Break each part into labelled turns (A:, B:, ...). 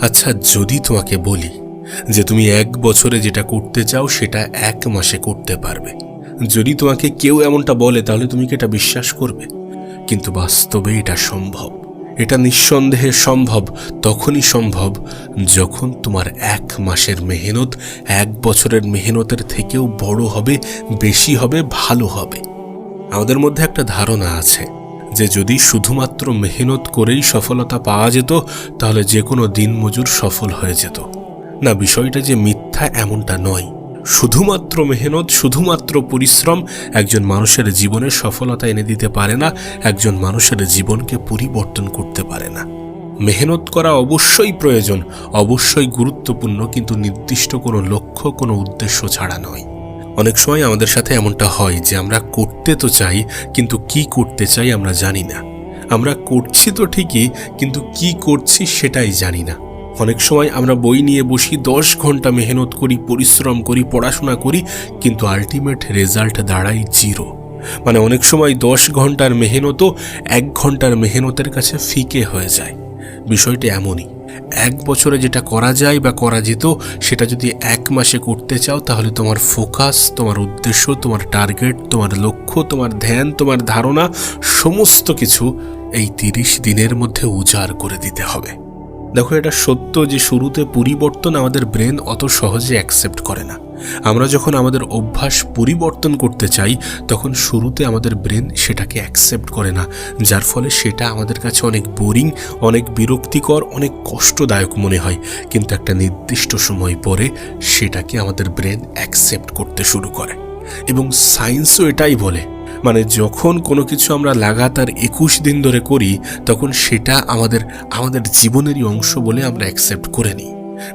A: আচ্ছা, যদি তোমাকে বলি যে তুমি 1 বছরে যেটা করতে চাও সেটা 1 মাসে করতে পারবে, যদি তোমাকে কেউ এমনটা বলে তাহলে তুমি কি এটা বিশ্বাস করবে? কিন্তু বাস্তবে এটা সম্ভব। এটা নিঃসন্দেহে সম্ভব। তখনই সম্ভব যখন তোমার 1 মাসের মেহনত 1 বছরের মেহনতের থেকেও বড় হবে, বেশি হবে, ভালো হবে। আমাদের মধ্যে একটা ধারণা আছে যে যদি শুধুমাত্র মেহনত করেই সফলতা পাওয়া যেত তাহলে যে কোনো দিনমজুর সফল হয়ে যেত। না, বিষয়টা যে মিথ্যা এমনটা নয়। শুধুমাত্র মেহনত, শুধুমাত্র পরিশ্রম একজন মানুষের জীবনে সফলতা এনে দিতে পারে না, একজন মানুষের জীবনকে পরিবর্তন করতে পারে না। মেহনত করা অবশ্যই প্রয়োজন, অবশ্যই গুরুত্বপূর্ণ, কিন্তু নির্দিষ্ট কোনো লক্ষ্য, কোনো উদ্দেশ্য ছাড়া নয়। অনেক সময় আমাদের সাথে এমনটা হয় যে আমরা করতে তো চাই, কিন্তু কি করতে চাই আমরা জানি না। আমরা করছি তো ঠিকই, কিন্তু কি করছি সেটাই জানি না। অনেক সময় আমরা বই নিয়ে বসি, 10 ঘন্টা মেহনত করি, পরিশ্রম করি, পড়াশোনা করি, কিন্তু আলটিমেট রেজাল্ট দাঁড়ায় 0। মানে অনেক সময় 10 ঘন্টার মেহনতও 1 ঘন্টার মেহনতের কাছে ফিকে হয়ে যায়। বিষয়টি এমনই। 1 বছরে যেটা করা যায় বা করা যেত সেটা যদি 1 মাসে করতে চাও তাহলে তোমার ফোকাস, তোমার উদ্দেশ্য, তোমার টার্গেট, তোমার লক্ষ্য, তোমার ধ্যান, তোমার ধারণা সমস্ত কিছু এই 30 দিনের মধ্যে উজাড় করে দিতে হবে। দেখো, এটা সত্য যে শুরুতে পরিবর্তন আমাদের ব্রেন অত সহজে অ্যাকসেপ্ট করে না। আমরা যখন আমাদের অভ্যাস পরিবর্তন করতে চাই তখন শুরুতে আমাদের ব্রেন সেটাকে অ্যাকসেপ্ট করে না, যার ফলে সেটা আমাদের কাছে অনেক বোরিং, অনেক বিরক্তিকর, অনেক কষ্টদায়ক মনে হয়। কিন্তু একটা নির্দিষ্ট সময় পরে সেটাকে আমাদের ব্রেন অ্যাকসেপ্ট করতে শুরু করে। এবং সায়েন্সও এটাই বলে, মানে যখন কোনো কিছু আমরা লাগাতার 21 দিন ধরে করি তখন সেটা আমাদের জীবনেরই অংশ বলে আমরা অ্যাকসেপ্ট করে নিই।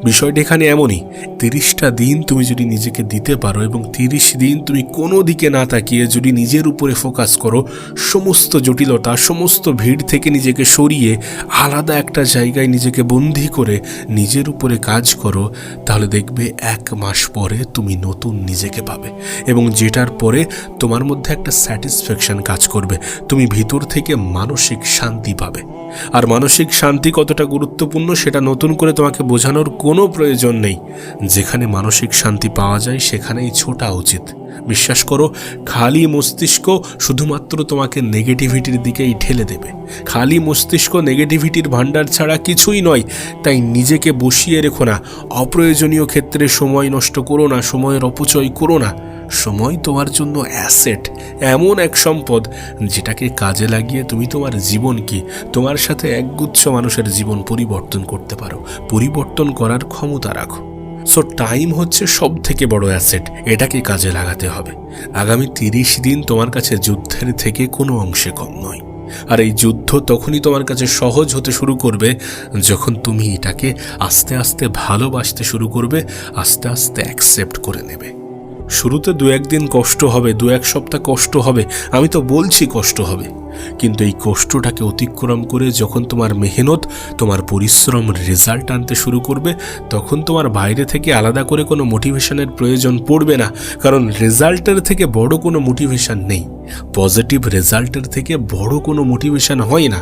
A: বিষয়টা এখানে এমনই, 30টা দিন তুমি যদি নিজেকে দিতে পারো এবং 30 দিন তুমি কোনো দিকে না তাকিয়ে যদি নিজের উপরে ফোকাস করো, সমস্ত জটিলতা, সমস্ত ভিড় থেকে নিজেকে সরিয়ে আলাদা একটা জায়গায় নিজেকে বন্দী করে নিজের উপরে কাজ করো, তাহলে দেখবে 1 মাস পরে তুমি নতুন নিজেকে পাবে এবং যেটার পরে তোমার মধ্যে একটা স্যাটিসফ্যাকশন কাজ করবে। তুমি ভিতর থেকে মানসিক শান্তি পাবে। আর মানসিক শান্তি কতটা গুরুত্বপূর্ণ সেটা নতুন করে তোমাকে বোঝানোর কোনো প্রয়োজন নেই। যেখানে মানসিক শান্তি পাওয়া যায় সেখানেই ছোটা উচিত। বিশ্বাস করো, খালি মস্তিষ্ক শুধুমাত্র তোমাকে নেগেটিভিটির দিকেই ঠেলে দেবে। খালি মস্তিষ্ক নেগেটিভিটির ভান্ডার ছাড়া কিছুই নয়। তাই নিজেকে বসিয়ে রেখো না, অপ্রয়োজনীয় ক্ষেত্রে সময় নষ্ট করো না, সময়ের অপচয় করো না। সময় তোমার জন্য অ্যাসেট, এমন এক সম্পদ যেটাকে কাজে লাগিয়ে তুমি তোমার জীবনকে, তোমার সাথে একগুচ্ছ মানুষের জীবন পরিবর্তন করতে পারো, পরিবর্তন করার ক্ষমতা রাখো। সো টাইম হচ্ছে সব থেকে বড় অ্যাসেট, এটাকে কাজে লাগাতে হবে। আগামী 30 দিন তোমার কাছে যুদ্ধের থেকে কোনো অংশে কম নয়। আর এই যুদ্ধ তখনই তোমার কাছে সহজ হতে শুরু করবে যখন তুমি এটাকে আস্তে আস্তে ভালোবাসতে শুরু করবে, আস্তে আস্তে অ্যাকসেপ্ট করে নেবে। শুরুতে 2-1 দিন কষ্ট হবে, 2-1 সপ্তাহ কষ্ট হবে, আমি তো বলছি কষ্ট হবে, কিন্তু এই কষ্টটাকে অতিক্রম করে যখন তোমার মেহনত, তোমার পরিশ্রম রেজাল্ট আনতে শুরু করবে তখন তোমার বাইরে থেকে আলাদা করে কোনো মোটিভেশনের প্রয়োজন পড়বে না। কারণ রেজাল্টের থেকে বড় কোনো মোটিভেশন নেই, পজিটিভ রেজাল্টের থেকে বড় কোনো মোটিভেশন হয় না।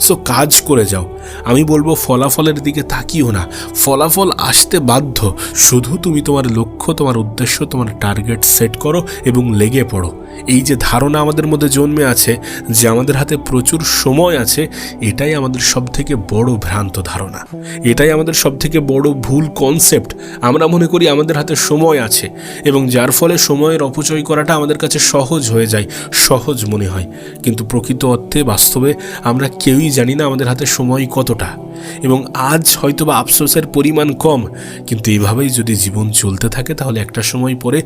A: সো কাজ করে যাও। আমি বলবো ফলাফলের দিকে তাকিও না, ফলাফল আসতে বাধ্য। শুধু তুমি তোমার লক্ষ্য, তোমার উদ্দেশ্য, তোমার টার্গেট সেট করো এবং লেগে পড়ো। এই যে ধারণা আমাদের মধ্যে জন্মে আছে যে আমাদের হাতে প্রচুর সময় আছে, এটাই আমাদের সবথেকে বড় ভ্রান্ত ধারণা, এটাই আমাদের সবথেকে বড় ভুল কনসেপ্ট। আমরা মনে করি আমাদের হাতে সময় আছে এবং যার ফলে সময়ের অপচয় করাটা আমাদের কাছে সহজ হয়ে যায়, সহজ মনে হয়। কিন্তু প্রকৃত অর্থে বাস্তবে আমরা কেউই জানি না আমাদের হাতে সময় কতটা। এবং আজ হয়তোবা আফসোসের পরিমাণ কম, কিন্তু এইভাবেই যদি জীবন চলতে থাকে তাহলে একটা সময় পরে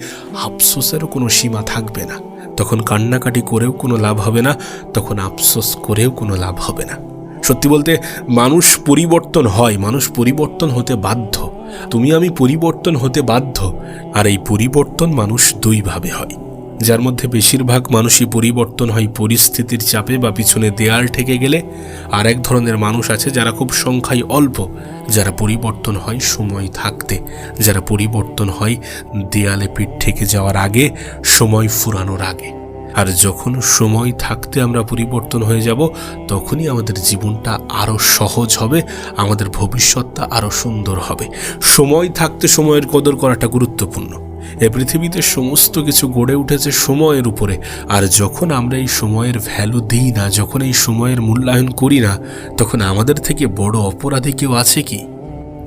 A: আফসোসেরও কোনো সীমা থাকবে না। তখন কান্নাকাটি করেও কোনো লাভ হবে না, তখন আফসোস করেও কোনো লাভ হবে না। সত্যি বলতে মানুষ পরিবর্তন হয়, মানুষ পরিবর্তন হতে বাধ্য। তুমি আমি পরিবর্তন হতে বাধ্য। আর এই পরিবর্তন মানুষ 2 ভাবে হয়, যার মধ্যে বেশিরভাগ মানুষই পরিবর্তন হয় পরিস্থিতির চাপে বা পিছনে দেয়াল ঠেকে গেলে। আর এক ধরনের মানুষ আছে যারা খুব সংখ্যায় অল্প, যারা পরিবর্তন হয় সময় থাকতে, যারা পরিবর্তন হয় দেয়ালে পিঠ ঠেকে যাওয়ার আগে, সময় ফুরানোর আগে। আর যখন সময় থাকতে আমরা পরিবর্তন হয়ে যাব, তখনই আমাদের জীবনটা আরও সহজ হবে, আমাদের ভবিষ্যৎটা আরও সুন্দর হবে। সময় থাকতে সময়ের কদর করাটা গুরুত্বপূর্ণ। এ পৃথিবীতে সমস্ত কিছু গড়ে উঠেছে সময়ের উপরে, আর যখন আমরা এই সময়ের ভ্যালু দিই না, যখন এই সময়ের মূল্যায়ন করি না, তখন আমাদের থেকে বড় অপরাধী কেউ আছে কি?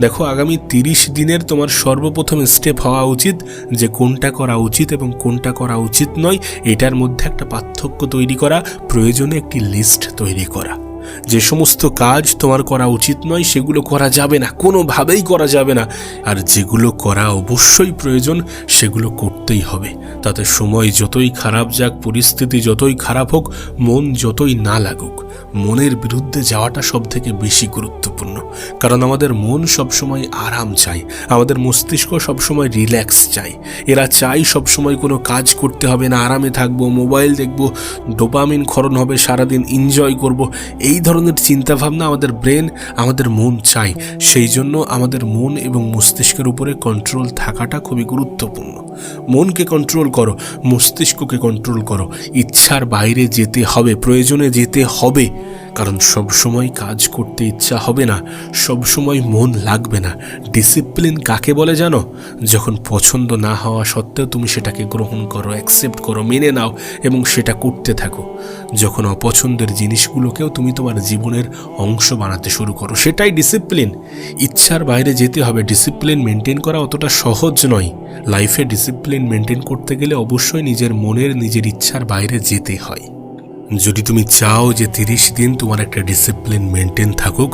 A: দেখো, আগামী 30 দিনের তোমার সর্বপ্রথম স্টেপ হওয়া উচিত যে কোনটা করা উচিত এবং কোনটা করা উচিত নয়, এটার মধ্যে একটা পার্থক্য তৈরি করা, প্রয়োজনে একটি লিস্ট তৈরি করা। যে সমস্ত কাজ তোমার করা উচিত নয় সেগুলো করা যাবে না, কোনোভাবেই করা যাবে না। আর যেগুলো করা অবশ্যই প্রয়োজন সেগুলো করতেই হবে। তাতে সময় যতই খারাপ যাক, পরিস্থিতি যতই খারাপ হোক, মন যতই না লাগুক, মনের বিরুদ্ধে যাওয়াটা সব থেকে বেশি গুরুত্বপূর্ণ। কারণ আমাদের মন সবসময় আরাম চাই, আমাদের মস্তিষ্ক সবসময় রিল্যাক্স চাই। এরা চাই সবসময় কোনো কাজ করতে হবে না, আরামে থাকবো, মোবাইল দেখবো, ডোপামিন ক্ষরণ হবে, সারাদিন এনজয় করব। এই ধরনের চিন্তাভাবনা আমাদের ব্রেন, আমাদের মন চাই। সেই জন্য আমাদের মন এবং মস্তিষ্কের উপরে কন্ট্রোল থাকাটা খুবই গুরুত্বপূর্ণ। মনকে কন্ট্রোল করো, মস্তিষ্ককে কন্ট্রোল করো। ইচ্ছার বাইরে যেতে হবে, প্রয়োজনে যেতে হবে। কারণ সব সময় কাজ করতে ইচ্ছা হবে না, সব সময় মন লাগবে না। ডিসিপ্লিন কাকে বলে জানো? যখন পছন্দ না হওয়া সত্ত্বেও তুমি সেটাকে গ্রহণ করো, অ্যাকসেপ্ট করো, মেনে নাও এবং সেটা করতে থাকো। যখন অপছন্দের জিনিসগুলোকেও তুমি তোমার জীবনের অংশ বানাতে শুরু করো, সেটাই ডিসিপ্লিন। ইচ্ছার বাইরে যেতে হবে। ডিসিপ্লিন মেনটেন করা অতটা সহজ নয়। লাইফে ডিসিপ্লিন মেনটেন করতে গেলে অবশ্যই নিজের মনের, নিজের ইচ্ছার বাইরে যেতে হয়। যদি তুমি চাও যে 30 দিন তোমার একটা ডিসিপ্লিন মেনটেন থাকুক,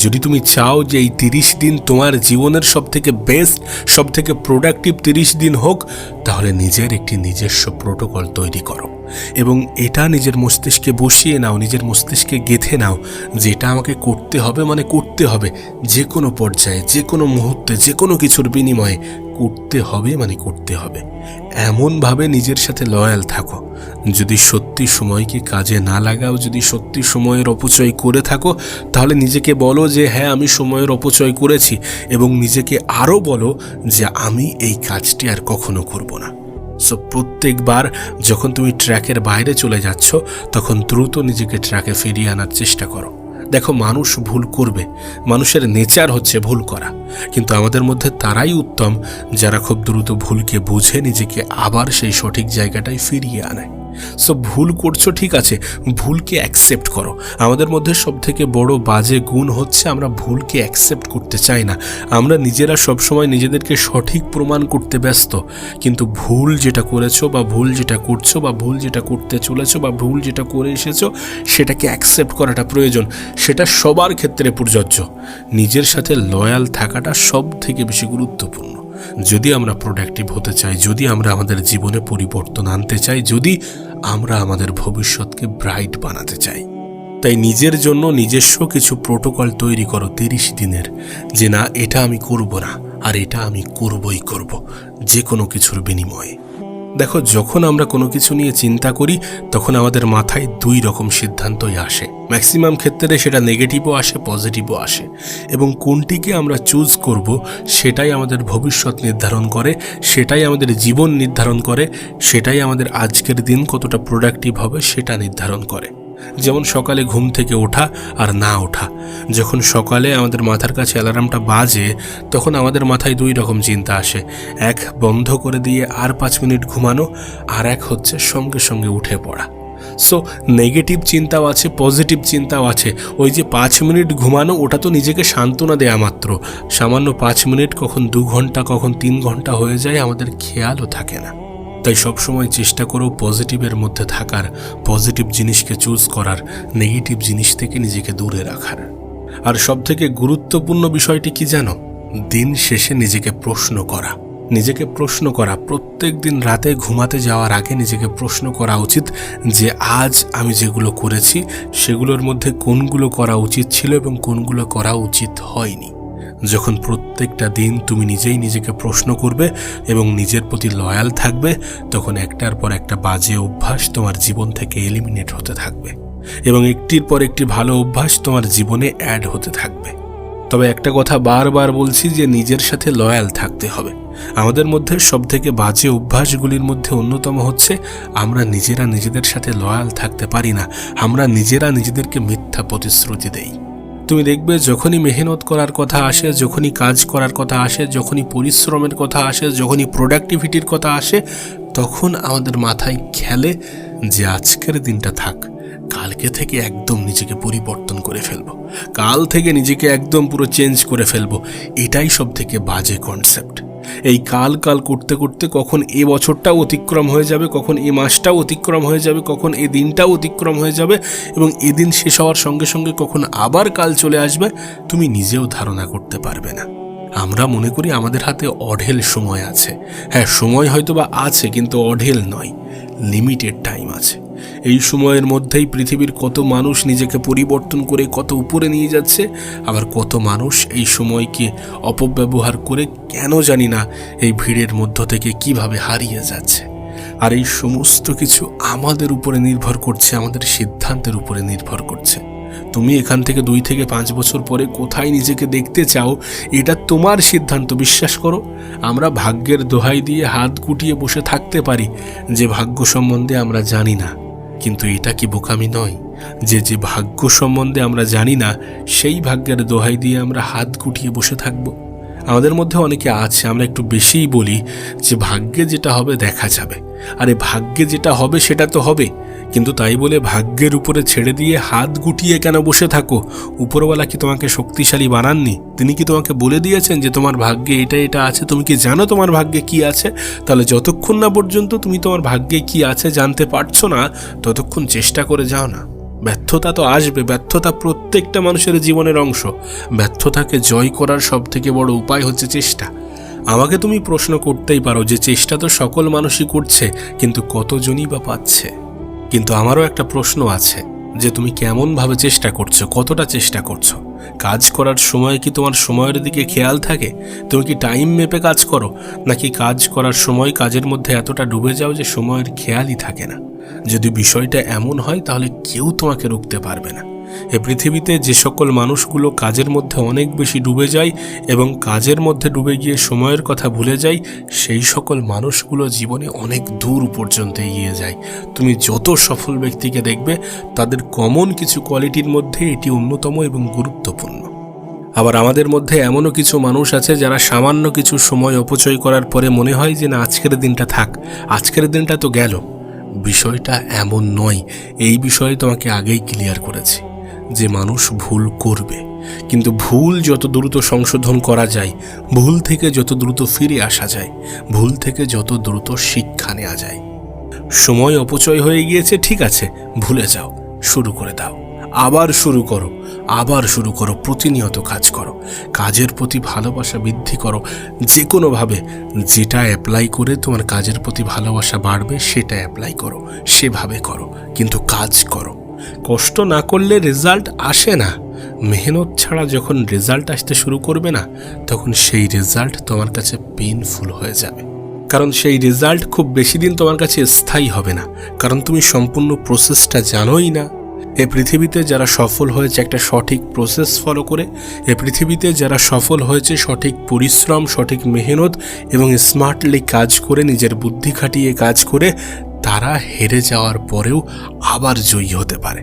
A: যদি তুমি চাও যে এই 30 দিন তোমার জীবনের সবথেকে বেস্ট, সবথেকে প্রোডাক্টিভ 30 দিন হোক, তাহলে নিজের একটি নিজস্ব প্রোটোকল তৈরি করো এবং এটা নিজের মস্তিষ্কে বসিয়ে নাও, নিজের মস্তিষ্কে গেঁথে নাও যে এটা আমাকে করতে হবে, মানে করতে হবে। যে কোনো পর্যায়ে, যে কোনো মুহূর্তে, যে কোনো কিছুর বিনিময়ে করতে হবে, মানে করতে হবে। এমনভাবে নিজের সাথে লয়াল থাকো। যদি সত্যি সময়কে কাজে না লাগাও, যদি সত্যি সময়ের অপচয় করে থাকো, তাহলে নিজেকে বলো যে হ্যাঁ, আমি সময়ের অপচয় করেছি, এবং নিজেকে আরও বলো যে আমি এই কাজটি আর কখনো করব না। সো প্রত্যেকবার যখন তুমি ট্র্যাকের বাইরে চলে যাচ্ছ, তখন দ্রুত নিজেকে ট্র্যাকে ফিরিয়ে আনার চেষ্টা করো। দেখো, মানুষ ভুল করবে, মানুষের নেচার হচ্ছে ভুল করা, কিন্তু আমাদের মধ্যে তারাই উত্তম যারা খুব দ্রুত ভুলকে বুঝে নিজেকে আবার সেই সঠিক জায়গাটায় ফিরিয়ে আনে। সো ভুল করছো, ঠিক আছে, ভুলকে অ্যাকসেপ্ট করো। আমাদের মধ্যে সবথেকে বড় বাজে গুণ হচ্ছে আমরা ভুলকে অ্যাকসেপ্ট করতে চাই না। আমরা নিজেরা সবসময় নিজেদেরকে সঠিক প্রমাণ করতে ব্যস্ত, কিন্তু ভুল যেটা করেছো বা ভুল যেটা করছো বা ভুল যেটা করতে চলেছো বা ভুল যেটা করে এসেছো, সেটাকে অ্যাকসেপ্ট করাটা প্রয়োজন। সেটা সবার ক্ষেত্রে প্রযোজ্য। নিজের সাথে লয়াল থাকাটা সব থেকে বেশি গুরুত্বপূর্ণ। যদি আমরা প্রোডাক্টিভ হতে চাই, যদি আমরা আমাদের জীবনে পরিবর্তন আনতে চাই, যদি আমরা আমাদের ভবিষ্যৎকে ব্রাইট বানাতে চাই, তাই নিজের জন্য নিজস্ব কিছু প্রোটোকল তৈরি করো 30 দিনের, যে না, এটা আমি করব না, আর এটা আমি করবই করব, যে কোনো কিছুর বিনিময়ে। দেখো, যখন আমরা কোনো কিছু নিয়ে চিন্তা করি, তখন আমাদের মাথায় 2 রকম সিদ্ধান্তই আসে। ম্যাক্সিমাম ক্ষেত্রে সেটা নেগেটিভও আসে, পজিটিভও আসে, এবং কোনটিকে আমরা চুজ করব সেটাই আমাদের ভবিষ্যৎ নির্ধারণ করে, সেটাই আমাদের জীবন নির্ধারণ করে, সেটাই আমাদের আজকের দিন কতটা প্রোডাক্টিভ হবে সেটা নির্ধারণ করে। যেমন সকালে ঘুম থেকে ওঠা আর না ওঠা। যখন সকালে আমাদের মাথার কাছে অ্যালার্মটা বাজে, তখন আমাদের মাথায় 2 রকম চিন্তা আসে। এক, বন্ধ করে দিয়ে আর 5 মিনিট ঘুমানো, আর এক হচ্ছে সঙ্গে সঙ্গে উঠে পড়া। সো নেগেটিভ চিন্তাও আছে, পজিটিভ চিন্তাও আছে। ওই যে 5 মিনিট ঘুমানো, ওটা তো নিজেকে সান্ত্বনা দেয়া মাত্র। সামান্য 5 মিনিট কখন 2 ঘন্টা, কখন 3 ঘন্টা হয়ে যায়, আমাদের খেয়ালও থাকে না। তাই সবসময় চেষ্টা করো পজিটিভের মধ্যে থাকার, পজিটিভ জিনিসকে চুজ করার, নেগেটিভ জিনিস থেকে নিজেকে দূরে রাখার। আর সবথেকে গুরুত্বপূর্ণ বিষয়টি কি জানো? দিন শেষে নিজেকে প্রশ্ন করা। নিজেকে প্রশ্ন করা, প্রত্যেক দিন রাতে ঘুমাতে যাওয়ার আগে নিজেকে প্রশ্ন করা উচিত যে আজ আমি যেগুলো করেছি সেগুলোর মধ্যে কোনগুলো করা উচিত ছিল এবং কোনগুলো করা উচিত হয়নি। যখন প্রত্যেকটা দিন তুমি নিজেই নিজেকে প্রশ্ন করবে এবং নিজের প্রতি লয়াল থাকবে, তখন একটার পর একটা বাজে অভ্যাস তোমার জীবন থেকে এলিমিনেট হতে থাকবে এবং একটির পর একটি ভালো অভ্যাস তোমার জীবনে অ্যাড হতে থাকবে। তবে একটা কথা বারবার বলছি যে নিজের সাথে লয়াল থাকতে হবে। আমাদের মধ্যে সবথেকে বাজে অভ্যাসগুলির মধ্যে অন্যতম হচ্ছে আমরা নিজেরা নিজেদের সাথে লয়াল থাকতে পারি না, আমরা নিজেরা নিজেদেরকে মিথ্যা প্রতিশ্রুতি দেই। তুমি দেখবে যখনই মেহনত করার কথা আসে, যখনই কাজ করার কথা আসে, যখনই পরিশ্রমের কথা আসে, যখনই প্রোডাক্টিভিটির কথা আসে, তখন আমাদের মাথায় খেলে যে আজকের দিনটা থাক, কালকে থেকে একদম নিজেকে পরিবর্তন করে ফেলবো, কাল থেকে নিজেকে একদম পুরো চেঞ্জ করে ফেলবো। এটাই সব থেকে বাজে কনসেপ্ট। এই কাল কাল করতে করতে কখন এ বছরটাও অতিক্রম হয়ে যাবে, কখন এ মাসটাও অতিক্রম হয়ে যাবে, কখন এ দিনটাও অতিক্রম হয়ে যাবে, এবং এদিন শেষ হওয়ার সঙ্গে সঙ্গে কখন আবার কাল চলে আসবে তুমি নিজেও ধারণা করতে পারবে না। আমরা মনে করি আমাদের হাতে অঢেল সময় আছে। হ্যাঁ, সময় হয়তো বা আছে, কিন্তু অঢেল নয়, লিমিটেড টাইম আছে। এই সময়ের মধ্যেই পৃথিবীর কত মানুষ নিজেকে পরিবর্তন করে কত উপরে নিয়ে যাচ্ছে, আবার কত মানুষ এই সময়কে অপব্যবহার করে কেন জানি না এই ভিড়ের মধ্য থেকে কিভাবে হারিয়ে যাচ্ছে। আর এই সমস্ত কিছু আমাদের উপরে নির্ভর করছে, আমাদের সিদ্ধান্তের উপরে নির্ভর করছে। তুমি এখান থেকে 2 থেকে 5 বছর পরে কোথায় নিজেকে দেখতে চাও, এটা তোমার সিদ্ধান্ত। বিশ্বাস করো, আমরা ভাগ্যের দোহাই দিয়ে হাত গুটিয়ে বসে থাকতে পারি যে ভাগ্য সম্বন্ধে আমরা জানি না, কিন্তু এটা কি বোকামি নয় যে ভাগ্য সম্বন্ধে আমরা জানি না সেই ভাগ্যের দোহাই দিয়ে আমরা হাত গুটিয়ে বসে থাকব? আমাদের মধ্যে অনেকে আছে, আমরা একটু বেশিই বলি যে ভাগ্যে যেটা হবে দেখা যাবে। আরে ভাগ্যে যেটা হবে সেটা তো হবে, কিন্তু তাই বলে ভাগ্যের উপরে ছেড়ে দিয়ে হাত গুটিয়ে কেন বসে থাকো? উপরওয়ালা কি তোমাকে শক্তিশালী বানাননি? তিনি কি তোমাকে বলে দিয়েছেন যে তোমার ভাগ্যে এটা এটা আছে? তুমি কি জানো তোমার ভাগ্যে কি আছে? তাহলে যতক্ষণ না পর্যন্ত তুমি তোমার ভাগ্যে কি আছে জানতে পারছো না, ততক্ষণ চেষ্টা করে যাও না। ব্যর্থতা তো আসবে, ব্যর্থতা প্রত্যেকটা মানুষের জীবনের অংশ। ব্যর্থতাকে জয় করার সব থেকে বড় উপায় হচ্ছে চেষ্টা। আমাকে তুমি প্রশ্ন করতেই পারো যে চেষ্টা তো সকল মানুষই করছে, কিন্তু কতজনই বা পাচ্ছে? কিন্তু আমারও একটা প্রশ্ন আছে যে তুমি কেমনভাবে চেষ্টা করছো, কতটা চেষ্টা করছো? কাজ করার সময় কি তোমার সময়ের দিকে খেয়াল থাকে? তুমি কি টাইম মেপে কাজ করো, নাকি কাজ করার সময় কাজের মধ্যে এতটা ডুবে যাও যে সময়ের খেয়ালই থাকে না? যদি বিষয়টা এমন হয় তাহলে কেউ তোমাকে রুখতে পারবে না। এ পৃথিবীতে যে সকল মানুষগুলো কাজের মধ্যে অনেক বেশি ডুবে যায় এবং কাজের মধ্যে ডুবে গিয়ে সময়ের কথা ভুলে যায়, সেই সকল মানুষগুলো জীবনে অনেক দূর পর্যন্ত এগিয়ে যায়। তুমি যত সফল ব্যক্তিকে দেখবে, তাদের কমন কিছু কোয়ালিটির মধ্যে এটি অন্যতম এবং গুরুত্বপূর্ণ। আবার আমাদের মধ্যে এমনও কিছু মানুষ আছে যারা সামান্য কিছু সময় অপচয় করার পরে মনে হয় যে না, আজকের দিনটা থাক, আজকের দিনটা তো গেল। বিষয়টা এমন নয়। এই বিষয়ে তোমাকে আগেই ক্লিয়ার করেছি যে মানুষ ভুল করবে, কিন্তু ভুল যত দ্রুত সংশোধন করা যায়, ভুল থেকে যত দ্রুত ফিরে আসা যায়, ভুল থেকে যত দ্রুত শিক্ষা নেওয়া যায়। সময় অপচয় হয়ে গিয়েছে, ঠিক আছে, ভুলে যাও, শুরু করে দাও, আবার শুরু করো, আবার শুরু করো, প্রতিনিয়ত কাজ করো, কাজের প্রতি ভালোবাসা বৃদ্ধি করো। যে কোনোভাবে যেটা অ্যাপ্লাই করে তোমার কাজের প্রতি ভালোবাসা বাড়বে সেটা অ্যাপ্লাই করো, সেভাবে করো, কিন্তু কাজ করো। কষ্ট না করলে রেজাল্ট আসে না। মেহনত ছাড়া যখন রেজাল্ট আসতে শুরু করবে না, তখন সেই রেজাল্ট তোমার কাছে পেইনফুল হয়ে যাবে। কারণ সেই রেজাল্ট খুব বেশি দিন তোমার কাছে স্থায়ী হবে না, কারণ তুমি সম্পূর্ণ প্রসেসটা জানোই না। এ পৃথিবীতে যারা সফল হয়েছে একটা সঠিক প্রসেস ফলো করে, এ পৃথিবীতে যারা সফল হয়েছে সঠিক পরিশ্রম, সঠিক মেহনত এবং স্মার্টলি কাজ করে, নিজের বুদ্ধি খাটিয়ে কাজ করে, তারা হেরে যাওয়ার পরেও আবার জয়ী হতে পারে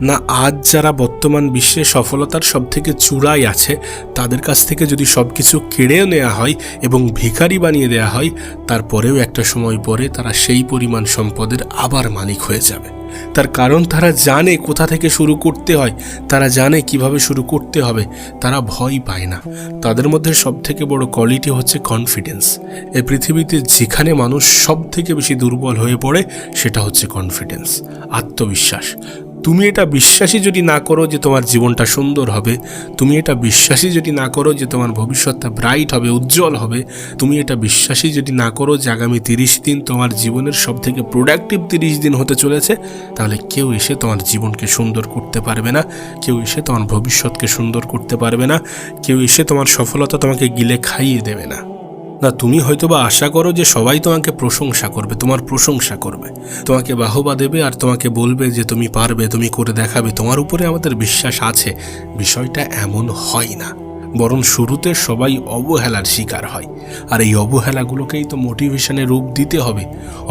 A: না। আজ যারা বর্তমান বিশ্বে সফলতার সবথেকে চূড়ায় আছে, তাদের কাছ থেকে যদি সব কিছু কেড়ে নেওয়া হয় এবং ভিখারি বানিয়ে দেওয়া হয়, তারপরেও একটা সময় পরে তারা সেই পরিমাণ সম্পদের আবার মালিক হয়ে যাবে। তার কারণ তারা জানে কোথা থেকে শুরু করতে হয়, তারা জানে কিভাবে শুরু করতে হবে, তারা ভয় পায় না। তাদের মধ্যে সবথেকে বড় কোয়ালিটি হচ্ছে কনফিডেন্স। এই পৃথিবীতে যেখানে মানুষ সব থেকে বেশি দুর্বল হয়ে পড়ে সেটা হচ্ছে কনফিডেন্স, আত্মবিশ্বাস। তুমি এটা বিশ্বাসই যদি না করো যে তোমার জীবনটা সুন্দর হবে, তুমি এটা বিশ্বাসই যদি না করো যে তোমার ভবিষ্যৎটা ব্রাইট হবে, উজ্জ্বল হবে, তুমি এটা বিশ্বাসই যদি না করো যে আগামী 30 দিন তোমার জীবনের সবথেকে প্রোডাক্টিভ 30 দিন হতে চলেছে, তাহলে কেউ এসে তোমার জীবনকে সুন্দর করতে পারবে না, কেউ এসে তোমার ভবিষ্যৎকে সুন্দর করতে পারবে না, কেউ এসে তোমার সফলতা তোমাকে গিলে খাইয়ে দেবে না। না, তুমি হয়তোবা আশা করো যে সবাই তোমাকে প্রশংসা করবে, তোমার প্রশংসা করবে, তোমাকে বাহবা দেবে আর তোমাকে বলবে যে তুমি পারবে, তুমি করে দেখাবে, তোমার উপরে আমাদের বিশ্বাস আছে। বিষয়টা এমন হয় না। বরং শুরুতে সবাই অবহেলার শিকার হয়, আর এই অবহেলাগুলোকেই তো মোটিভেশনে রূপ দিতে হবে।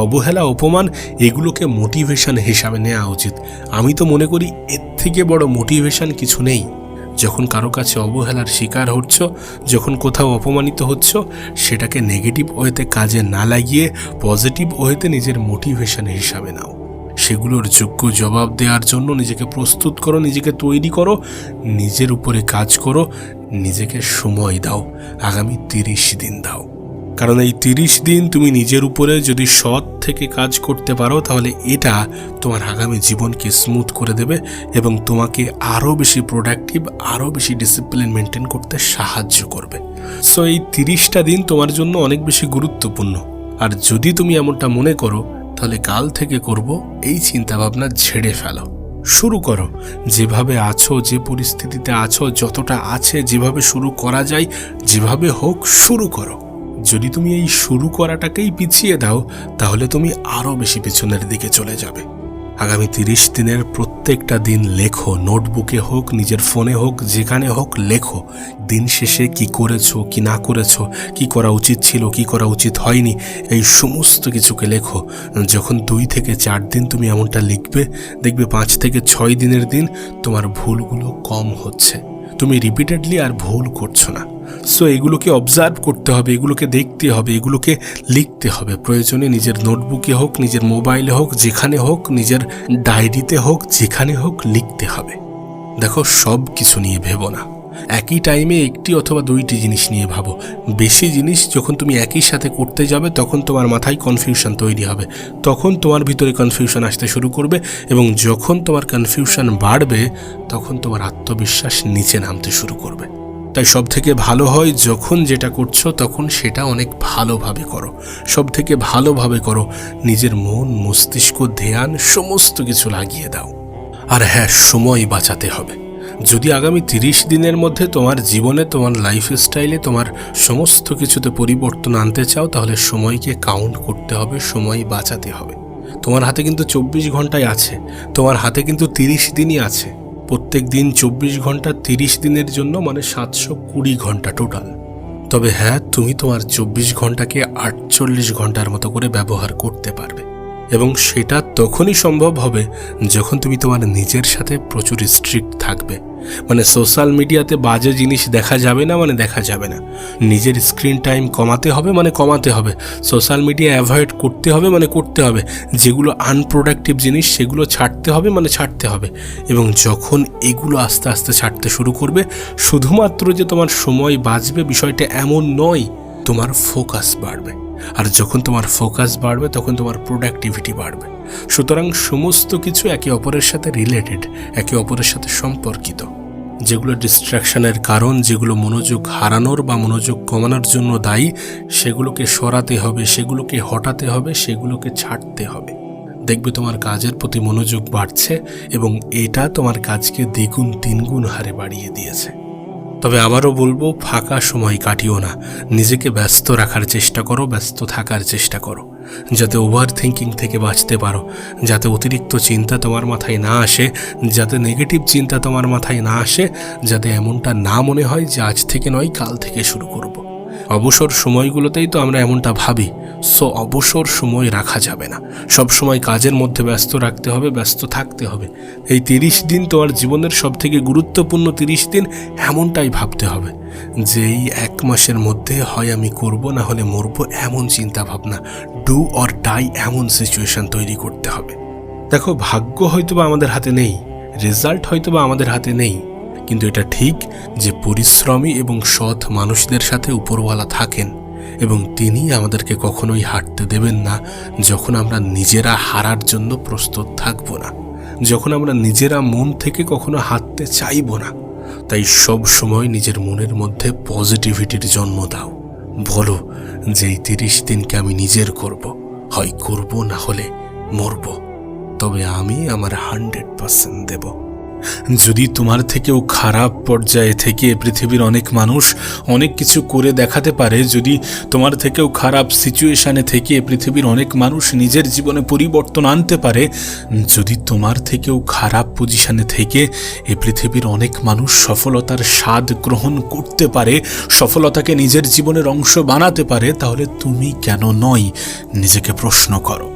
A: অবহেলা, অপমান এগুলোকে মোটিভেশন হিসাবে নেওয়া উচিত। আমি তো মনে করি এর থেকে বড় মোটিভেশন কিছু নেই। যখন কারো কাছে অবহেলার শিকার হচ্ছ, যখন কোথাও অপমানিত হচ্ছ, সেটাকে নেগেটিভ ওয়েতে কাজে না লাগিয়ে পজিটিভ ওয়েতে নিজের মোটিভেশন হিসাবে নাও। সেগুলোর যোগ্য জবাব দেওয়ার জন্য নিজেকে প্রস্তুত করো, নিজেকে তৈরি করো, নিজের উপরে কাজ করো, নিজেকে সময় দাও। আগামী 30 দিন দাও, কারণ এই 30 দিন তুমি নিজের উপরে যদি সৎ থেকে কাজ করতে পারো, তাহলে এটা তোমার আগামী জীবনকে স্মুথ করে দেবে এবং তোমাকে আরও বেশি প্রোডাক্টিভ, আরও বেশি ডিসিপ্লিন মেনটেন করতে সাহায্য করবে। সো এই 30টা দিন তোমার জন্য অনেক বেশি গুরুত্বপূর্ণ। আর যদি তুমি এমনটা মনে করো, তাহলে কাল থেকে করব এই চিন্তাভাবনা ঝেড়ে ফেলো, শুরু করো। যেভাবে আছো, যে পরিস্থিতিতে আছো, যতটা আছে, যেভাবে শুরু করা যায়, যেভাবে হোক শুরু করো। যদি তুমি এই শুরু করাটাকেই পিছিয়ে দাও, তাহলে তুমি আরও বেশি পিছনের দিকে চলে যাবে। আগামী 30 দিনের প্রত্যেকটা দিন লেখো, নোটবুকে হোক, নিজের ফোনে হোক, যেখানে হোক লেখো। দিন শেষে কি করেছো, কি না করেছো, কি করা উচিত ছিল, কি করা উচিত হয়নি, এই সমস্ত কিছুকে লেখো। যখন 2 থেকে 4 দিন তুমি এমনটা লিখবে, দেখবে 5 থেকে 6 দিনের দিন তোমার ভুলগুলো কম হচ্ছে। তুমি রিপিটেডলি আর ভুল করছো না। সো এগুলোকে অবজার্ভ করতে হবে, এগুলোকে দেখতে হবে, এগুলোকে লিখতে হবে। প্রয়োজনে নিজের নোটবুকে হোক, নিজের মোবাইলে হোক, যেখানে হোক, নিজের ডায়েরিতে হোক, যেখানে হোক লিখতে হবে। দেখো, সব কিছু নিয়ে ভেবো না, একই টাইমে একটি অথবা 2টি জিনিস নিয়ে ভাবো। বেশি জিনিস যখন তুমি একই সাথে করতে যাবে, তখন তোমার মাথায় কনফিউশন তৈরি হবে, তখন তোমার ভিতরে কনফিউশন আসতে শুরু করবে, এবং যখন তোমার কনফিউশন বাড়বে, তখন তোমার আত্মবিশ্বাস নিচে নামতে শুরু করবে। তাই সব থেকে ভালো হয় যখন যেটা করছো তখন সেটা অনেক ভালোভাবে করো, সব থেকে ভালোভাবে করো। নিজের মন, মস্তিষ্ক, ধ্যান সমস্ত কিছু লাগিয়ে দাও। আর হ্যাঁ, সময় বাঁচাতে হবে। যদি আগামী 30 দিনের মধ্যে তোমার জীবনে, তোমার লাইফস্টাইলে, তোমার সমস্ত কিছুতে পরিবর্তন আনতে চাও, তাহলে সময়কে কাউন্ট করতে হবে, সময় বাঁচাতে হবে। তোমার হাতে কিন্তু 24 ঘন্টাই আছে, তোমার হাতে কিন্তু 30 দিনই আছে। প্রত্যেক দিন 24 ঘন্টা, 30 দিনের জন্য মানে 720 ঘন্টা টোটাল। তবে হ্যাঁ, তুমি তোমার 24 ঘন্টাকে 48 ঘন্টার মতো করে ব্যবহার করতে পারবে, এবং সেটা তখনই সম্ভব হবে যখন তুমি তোমার নিজের সাথে প্রচুর স্ট্রিক্ট থাকবে। মানে সোশ্যাল মিডিয়াতে বাজে জিনিস দেখা যাবে না, মানে দেখা যাবে না। নিজের স্ক্রিন টাইম কমাতে হবে, মানে কমাতে হবে। সোশ্যাল মিডিয়া অ্যাভয়েড করতে হবে, মানে করতে হবে। যেগুলো আনপ্রোডাক্টিভ জিনিস সেগুলো ছাড়তে হবে, মানে ছাড়তে হবে। এবং যখন এগুলো আস্তে আস্তে ছাড়তে শুরু করবে, শুধুমাত্র যে তোমার সময় বাঁচবে বিষয়টা এমন নয়, তোমার ফোকাস বাড়বে। আর যখন তোমার ফোকাস বাড়বে, তখন তোমার প্রোডাক্টিভিটি বাড়বে। সুতরাং সমস্ত কিছু একে অপরের সাথে রিলেটেড, একে অপরের সাথে সম্পর্কিত। যেগুলো ডিস্ট্রাকশনের কারণ, যেগুলো মনোযোগ হারানোর বা মনোযোগ কমানোর জন্য দায়ী, সেগুলোকে সরাতে হবে, সেগুলোকে হটাতে হবে, সেগুলোকে ছাড়তে হবে। দেখবে তোমার কাজের প্রতি মনোযোগ বাড়ছে, এবং এটা তোমার কাজকে দ্বিগুণ 3 গুণ হারে বাড়িয়ে দিয়েছে। তবে আবারও বলবো, ফাঁকা সময় কাটিও না, নিজেকে ব্যস্ত রাখার চেষ্টা করো, ব্যস্ত থাকার চেষ্টা করো, যাতে ওভার থিঙ্কিং থেকে বাঁচতে পারো, যাতে অতিরিক্ত চিন্তা তোমার মাথায় না আসে, যাতে নেগেটিভ চিন্তা তোমার মাথায় না আসে, যাতে এমনটা না মনে হয় যে আজ থেকে নয় কাল থেকে শুরু করব। অবসর সময়গুলোতেই তো আমরা এমনটা ভাবি। সো অবসর সময় রাখা যাবে না, সব সময় কাজের মধ্যে ব্যস্ত রাখতে হবে, ব্যস্ত থাকতে হবে। এই 30 দিন তোমার জীবনের সবথেকে গুরুত্বপূর্ণ 30 দিন, এমনটাই ভাবতে হবে যে এই 1 মাসের মধ্যে হয় আমি করব, না হলে মরবো, এমন চিন্তা ভাবনা, ডু অর ডাই এমন সিচুয়েশন তৈরি করতে হবে। দেখো, ভাগ্য হয়তোবা আমাদের হাতে নেই, রেজাল্ট হয়তোবা আমাদের হাতে নেই, কিন্তু এটা ঠিক যে পরিশ্রমী এবং সৎ মানুষদের সাথে উপরওয়ালা থাকেন, এবং তিনি আমাদেরকে কখনোই হারতে দেবেন না যখন আমরা নিজেরা হারার জন্য প্রস্তুত থাকব না, যখন আমরা নিজেরা মন থেকে কখনো হারতে চাইব না। তাই সব সময় নিজের মনের মধ্যে পজিটিভিটির জন্ম দাও। বলো যে এই 30 দিনকে আমি নিজের করব, হয় করব, না হলে মরব, তবে আমি আমার 100% দেব। যদি তোমার থেকেও খারাপ পর্যায়ে থেকে পৃথিবীর অনেক মানুষ অনেক কিছু করে দেখাতে পারে, যদি তোমার থেকেও খারাপ সিচুয়েশনে থেকে পৃথিবীর অনেক মানুষ নিজের জীবনে পরিবর্তন আনতে পারে, যদি তোমার থেকেও খারাপ পজিশনে থেকে এই পৃথিবীর অনেক মানুষ সফলতার স্বাদ গ্রহণ করতে পারে, সফলতাকে নিজের জীবনের অংশ বানাতে পারে, তাহলে তুমি কেন নয়? নিজেকে প্রশ্ন করো।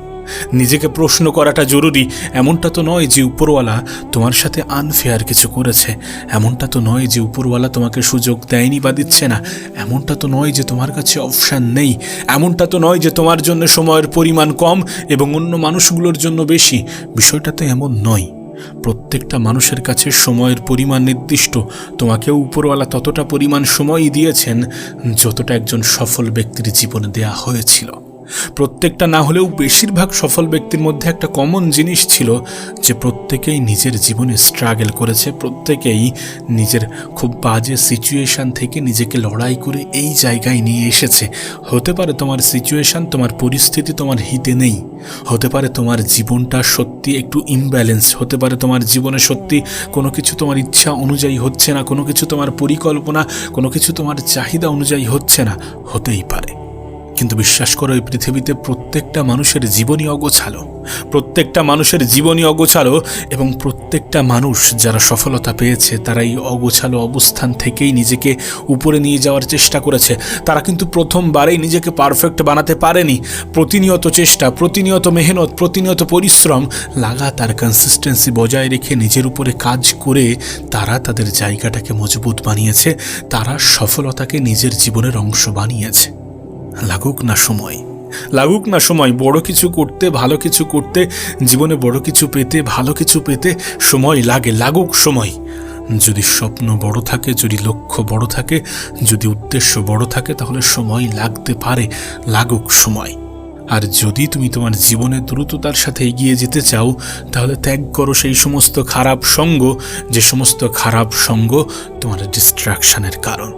A: নিজেকে প্রশ্ন করাটা জরুরি। এমনটা তো নয় যে উপরওয়ালা তোমার সাথে আনফেয়ার কিছু করেছে, এমনটা তো নয় যে উপরওয়ালা তোমাকে সুযোগ দেয়নি বা দিচ্ছে না, এমনটা তো নয় যে তোমার কাছে অপশান নেই, এমনটা তো নয় যে তোমার জন্য সময়ের পরিমাণ কম এবং অন্য মানুষগুলোর জন্য বেশি। বিষয়টা তো এমন নয়। প্রত্যেকটা মানুষের কাছে সময়ের পরিমাণ নির্দিষ্ট। তোমাকেও উপরওয়ালা ততটা পরিমাণ সময়ই দিয়েছেন যতটা একজন সফল ব্যক্তির জীবনে দেয়া হয়েছিল। প্রত্যেকটা না হলেও বেশিরভাগ সফল ব্যক্তির মধ্যে একটা কমন জিনিস ছিল যে প্রত্যেকেই নিজের জীবনে স্ট্রাগল করেছে, প্রত্যেকেই নিজের খুব বাজে সিচুয়েশান থেকে নিজেকে লড়াই করে এই জায়গায় নিয়ে এসেছে। হতে পারে তোমার সিচুয়েশান, তোমার পরিস্থিতি তোমার হিতে নেই, হতে পারে তোমার জীবনটা সত্যি একটু ইমব্যালেন্স, হতে পারে তোমার জীবনে সত্যি কোনো কিছু তোমার ইচ্ছা অনুযায়ী হচ্ছে না, কোনো কিছু তোমার পরিকল্পনা, কোনো কিছু তোমার চাহিদা অনুযায়ী হচ্ছে না, হতেই পারে। কিন্তু বিশ্বাস করো, এই পৃথিবীতে প্রত্যেকটা মানুষের জীবনই অগোছালো, প্রত্যেকটা মানুষের জীবনই অগোছালো এবং প্রত্যেকটা মানুষ যারা সফলতা পেয়েছে তারা এই অগোছালো অবস্থান থেকেই নিজেকে উপরে নিয়ে যাওয়ার চেষ্টা করেছে। তারা কিন্তু প্রথমবারেই নিজেকে পারফেক্ট বানাতে পারেনি। প্রতিনিয়ত চেষ্টা, প্রতিনিয়ত মেহনত, প্রতিনিয়ত পরিশ্রম, লাগাতার কনসিস্টেন্সি বজায় রেখে নিজের উপরে কাজ করে তারা তাদের জায়গাটাকে মজবুত বানিয়েছে, তারা সফলতাকে নিজের জীবনের অংশ বানিয়েছে। লাগুক না সময়, লাগুক না সময়, বড় কিছু করতে, ভালো কিছু করতে, জীবনে বড় কিছু পেতে, ভালো কিছু পেতে সময় লাগে। লাগুক সময়। যদি স্বপ্ন বড় থাকে, যদি লক্ষ্য বড় থাকে, যদি উদ্দেশ্য বড় থাকে, তাহলে সময় লাগতে পারে। লাগুক সময়। আর যদি তুমি তোমার জীবনে দ্রুততার সাথে এগিয়ে যেতে চাও, তাহলে ত্যাগ করো সেই সমস্ত খারাপ সঙ্গ, যে সমস্ত খারাপ সঙ্গ তোমার ডিস্ট্রাকশনের কারণ,